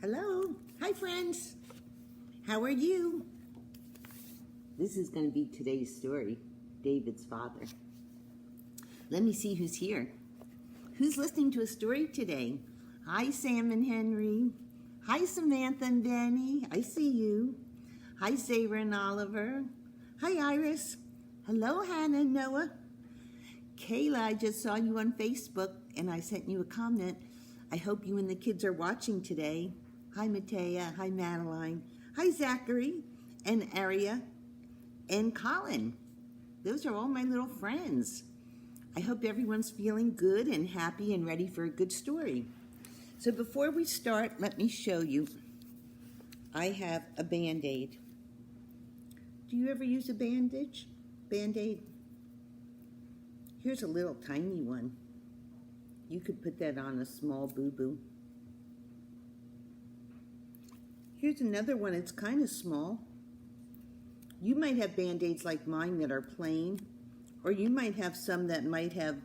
Hello. Hi, friends. How are you? This is going to be today's story, David's father. Let me see who's here. Who's listening to a story today? Hi, Sam and Henry. Hi, Samantha and Benny. I see you. Hi, Sarah and Oliver. Hi, Iris. Hello, Hannah and Noah. Kayla, I just saw you on Facebook and I sent you a comment. I hope you and the kids are watching today. Hi, Matea. Hi, Madeline. Hi, Zachary and Aria and Colin. Those are all my little friends. I hope everyone's feeling good and happy and ready for a good story. So before we start, let me show you. I have a Band-Aid. Do you ever use a bandage? Band-Aid? Here's a little tiny one. You could put that on a small boo-boo. Here's another one. It's kind of small. You might have Band-Aids like mine that are plain, or you might have some that might have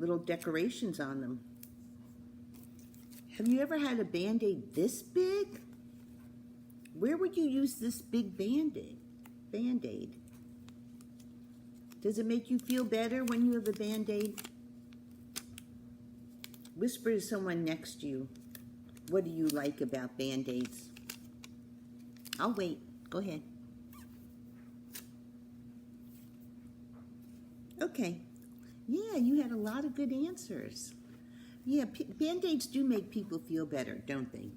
little decorations on them. Have you ever had a Band-Aid this big? Where would you use this big Band-Aid? Does it make you feel better when you have a Band-Aid? Whisper to someone next to you. What do you like about Band-Aids? I'll wait. Go ahead. Okay. Yeah, you had a lot of good answers. Yeah, Band-Aids do make people feel better, don't they?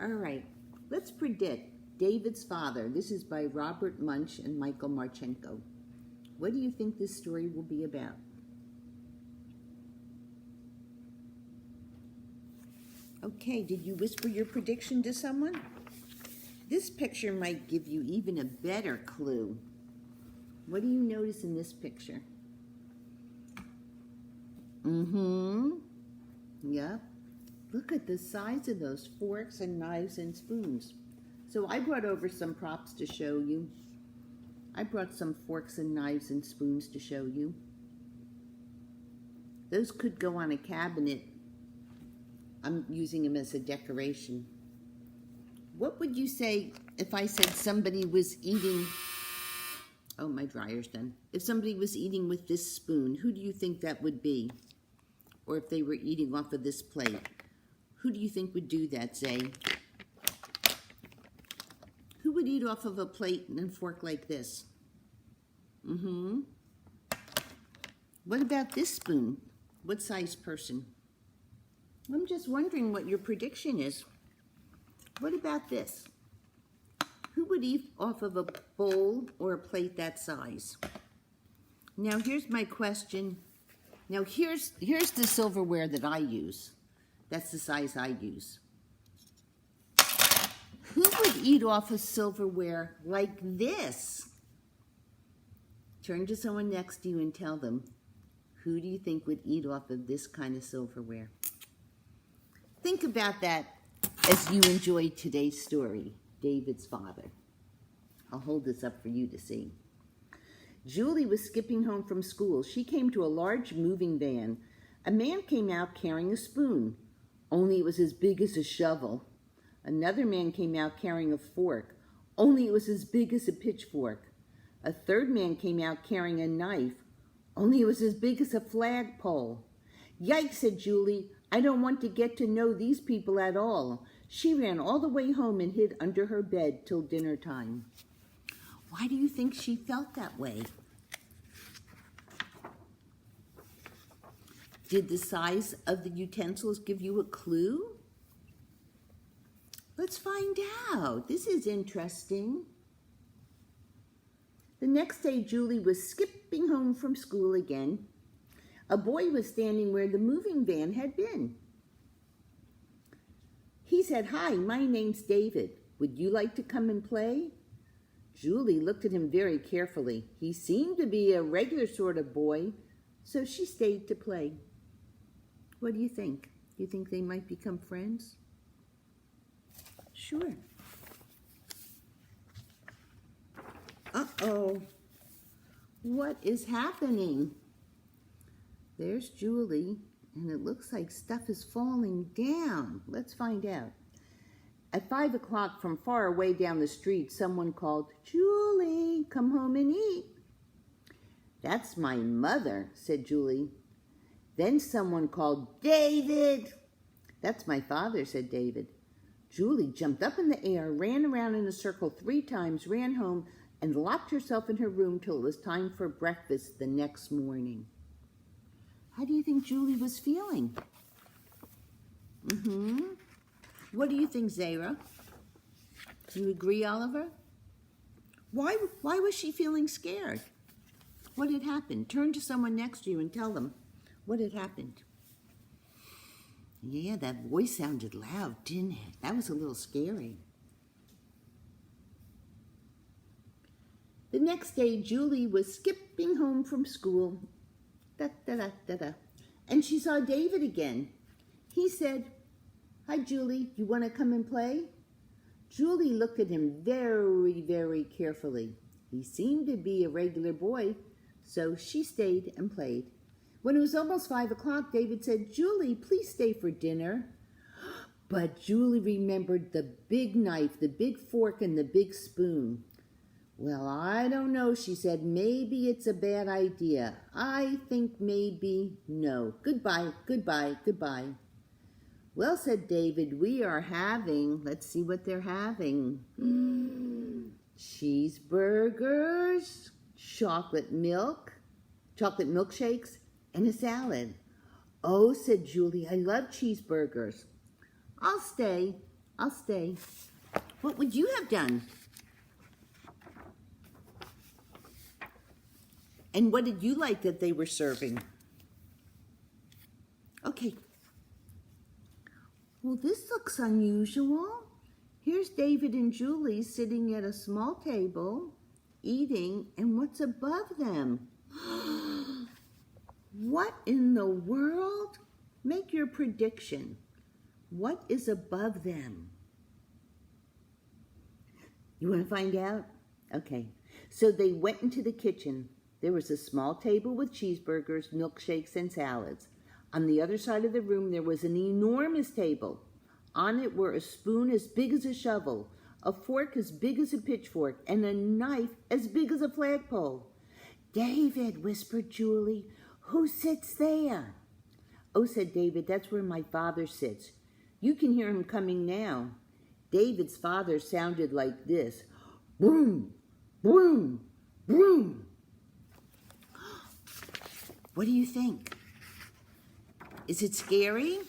All right. Let's predict David's father. This is by Robert Munsch and Michael Martchenko. What do you think this story will be about? Okay, did you whisper your prediction to someone? This picture might give you even a better clue. What do you notice in this picture? Yep. Look at the size of those forks and knives and spoons. So I brought over some props to show you. I brought some forks and knives and spoons to show you. Those could go on a cabinet. I'm using them as a decoration. What would you say if I said somebody was eating... Oh, my dryer's done. If somebody was eating with this spoon, who do you think that would be? Or if they were eating off of this plate, who do you think would do that, Zay? Who would eat off of a plate and fork like this? What about this spoon? What size person? I'm just wondering what your prediction is. What about this? Who would eat off of a bowl or a plate that size? Now here's my question. Now here's the silverware that I use. That's the size I use. Who would eat off of silverware like this? Turn to someone next to you and tell them, who do you think would eat off of this kind of silverware? Think about that as you enjoy today's story, David's father. I'll hold this up for you to see. Julie was skipping home from school. She came to a large moving van. A man came out carrying a spoon, only it was as big as a shovel. Another man came out carrying a fork, only it was as big as a pitchfork. A third man came out carrying a knife, only it was as big as a flagpole. Yikes, said Julie. I don't want to get to know these people at all. She ran all the way home and hid under her bed till dinner time. Why do you think she felt that way? Did the size of the utensils give you a clue? Let's find out. This is interesting. The next day, Julie was skipping home from school again. A boy was standing where the moving van had been. He said, "Hi, my name's David. Would you like to come and play?" Julie looked at him very carefully. He seemed to be a regular sort of boy, so she stayed to play. What do you think? Do you think they might become friends? Sure. Uh-oh. What is happening? There's Julie, and it looks like stuff is falling down. Let's find out. At 5 o'clock, from far away down the street, someone called, "Julie, come home and eat." "That's my mother," said Julie. Then someone called, "David." "That's my father," said David. Julie jumped up in the air, ran around in a circle 3 times, ran home, and locked herself in her room till it was time for breakfast the next morning. How do you think Julie was feeling? What do you think, Zara? Do you agree, Oliver? Why was she feeling scared? What had happened? Turn to someone next to you and tell them what had happened. Yeah, that voice sounded loud, didn't it? That was a little scary. The next day, Julie was skipping home from school. And she saw David again. He said, "Hi, Julie, you want to come and play?" Julie looked at him very, very carefully. He seemed to be a regular boy, so she stayed and played. When it was almost 5 o'clock, David said, "Julie, please stay for dinner." But Julie remembered the big knife, the big fork, and the big spoon. "Well, I don't know," she said. "Maybe it's a bad idea. I think maybe no. Goodbye, goodbye, goodbye." "Well," said David, "we are having," let's see what they're having. Cheeseburgers, chocolate milkshakes, and a salad. "Oh," said Julie, "I love cheeseburgers." I'll stay. What would you have done? And what did you like that they were serving? Okay. Well, this looks unusual. Here's David and Julie sitting at a small table, eating, and what's above them? What in the world? Make your prediction. What is above them? You want to find out? Okay. So they went into the kitchen. There was a small table with cheeseburgers, milkshakes, and salads. On the other side of the room, there was an enormous table. On it were a spoon as big as a shovel, a fork as big as a pitchfork, and a knife as big as a flagpole. "David," whispered Julie, "who sits there?" "Oh," said David, "that's where my father sits. You can hear him coming now." David's father sounded like this. Boom, boom, boom. What do you think? Is it scary?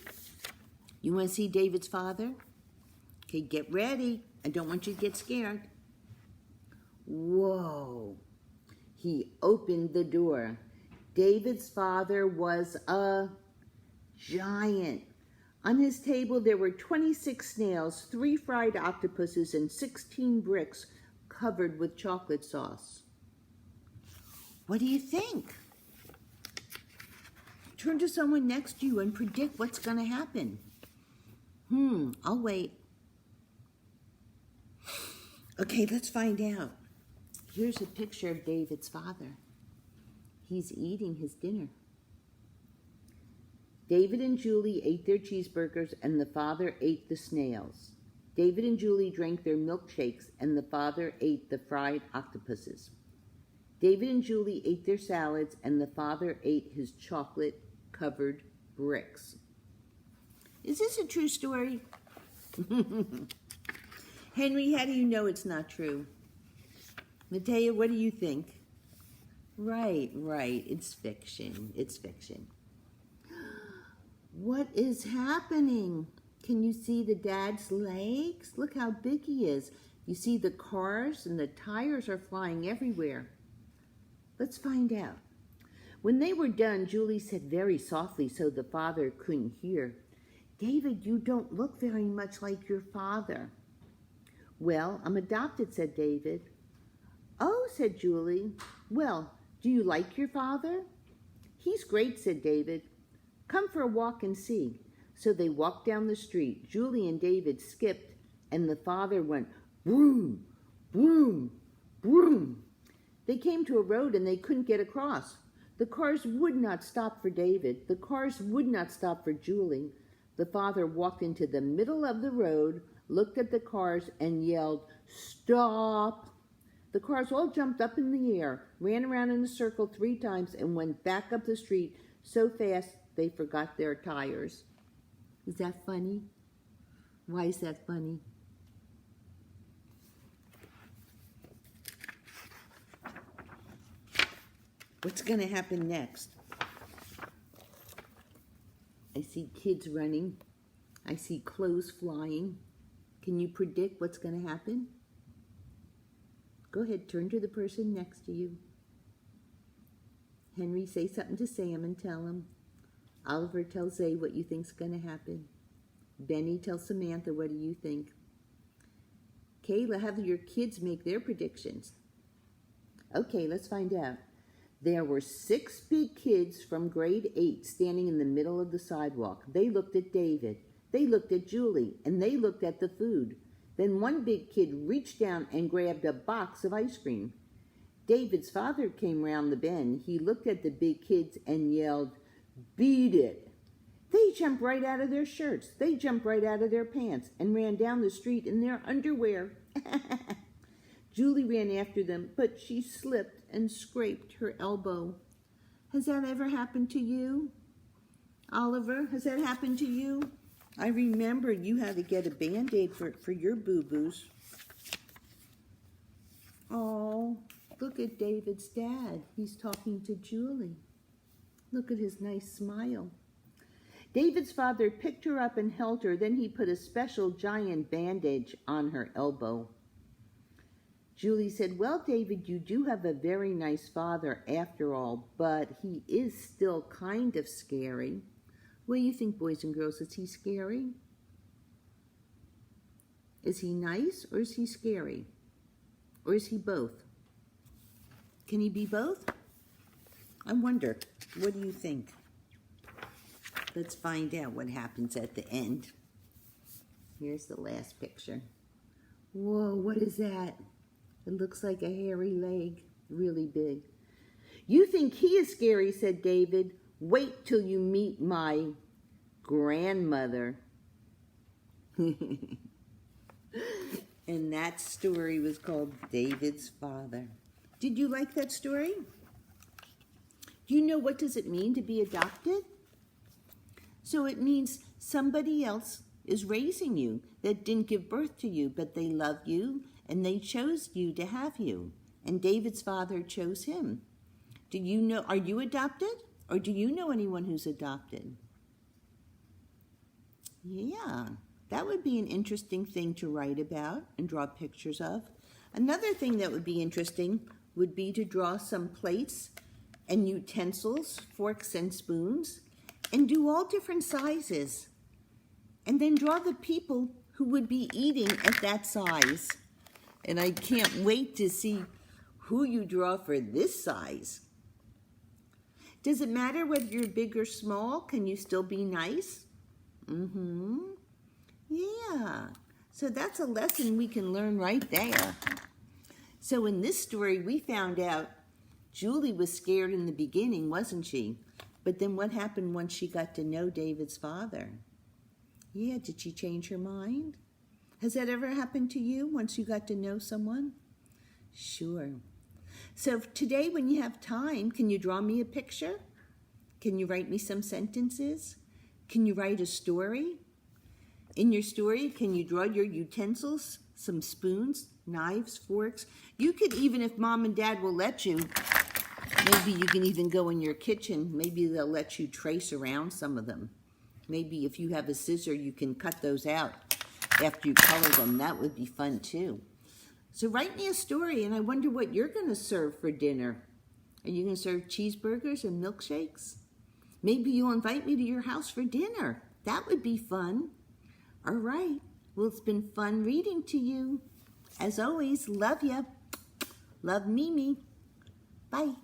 You want to see David's father? Okay, get ready. I don't want you to get scared. Whoa. He opened the door. David's father was a giant. On his table there were 26 snails, 3 fried octopuses, and 16 bricks covered with chocolate sauce. What do you think? Turn to someone next to you and predict what's going to happen. I'll wait. Okay, let's find out. Here's a picture of David's father. He's eating his dinner. David and Julie ate their cheeseburgers, and the father ate the snails. David and Julie drank their milkshakes, and the father ate the fried octopuses. David and Julie ate their salads, and the father ate his chocolate-covered bricks. Is this a true story? Henry, how do you know it's not true? Matea, what do you think? Right. It's fiction. It's fiction. What is happening? Can you see the dad's legs? Look how big he is. You see the cars and the tires are flying everywhere. Let's find out. When they were done, Julie said very softly so the father couldn't hear, "David, you don't look very much like your father." "Well, I'm adopted," said David. "Oh," said Julie. "Well, do you like your father?" "He's great," said David. "Come for a walk and see." So they walked down the street. Julie and David skipped, and the father went vroom, vroom, vroom. They came to a road and they couldn't get across. The cars would not stop for David. The cars would not stop for Julie. The father walked into the middle of the road, looked at the cars, and yelled, "Stop!" The cars all jumped up in the air, ran around in a circle 3 times, and went back up the street so fast they forgot their tires. Is that funny? Why is that funny? What's going to happen next? I see kids running. I see clothes flying. Can you predict what's going to happen? Go ahead, turn to the person next to you. Henry, say something to Sam and tell him. Oliver, tell Zay what you think's going to happen. Benny, tell Samantha, what do you think? Kayla, have your kids make their predictions. Okay, let's find out. There were 6 big kids from grade 8 standing in the middle of the sidewalk. They looked at David. They looked at Julie, and they looked at the food. Then one big kid reached down and grabbed a box of ice cream. David's father came round the bend. He looked at the big kids and yelled, "Beat it!" They jumped right out of their shirts. They jumped right out of their pants and ran down the street in their underwear. Julie ran after them, but she slipped and scraped her elbow. Has that ever happened to you? Oliver, has that happened to you? I remember you had to get a Band-Aid for your boo-boos. Oh, look at David's dad. He's talking to Julie. Look at his nice smile. David's father picked her up and held her. Then he put a special giant bandage on her elbow. Julie said, "Well, David, you do have a very nice father after all, but he is still kind of scary." What do you think, boys and girls? Is he scary? Is he nice or is he scary? Or is he both? Can he be both? I wonder. What do you think? Let's find out what happens at the end. Here's the last picture. Whoa, what is that? It looks like a hairy leg, really big. "You think he is scary," said David. "Wait till you meet my grandmother." And that story was called David's Father. Did you like that story? Do you know what does it mean to be adopted? So it means somebody else is raising you that didn't give birth to you, but they love you and they chose you to have you. And David's father chose him. Do you know, are you adopted? Or do you know anyone who's adopted? Yeah, that would be an interesting thing to write about and draw pictures of. Another thing that would be interesting would be to draw some plates and utensils, forks and spoons, and do all different sizes. And then draw the people who would be eating at that size. And I can't wait to see who you draw for this size. Does it matter whether you're big or small? Can you still be nice? Yeah. So that's a lesson we can learn right there. So in this story, we found out Julie was scared in the beginning, wasn't she? But then what happened once she got to know David's father? Yeah, did she change her mind? Has that ever happened to you once you got to know someone? Sure. So today when you have time, can you draw me a picture? Can you write me some sentences? Can you write a story? In your story, can you draw your utensils, some spoons, knives, forks? You could even, if mom and dad will let you, maybe you can even go in your kitchen. Maybe they'll let you trace around some of them. Maybe if you have a scissor, you can cut those out after you color them. That would be fun too. So write me a story, and I wonder what you're going to serve for dinner. Are you going to serve cheeseburgers and milkshakes? Maybe you'll invite me to your house for dinner. That would be fun. All right. Well, it's been fun reading to you. As always, love ya. Love Mimi. Bye.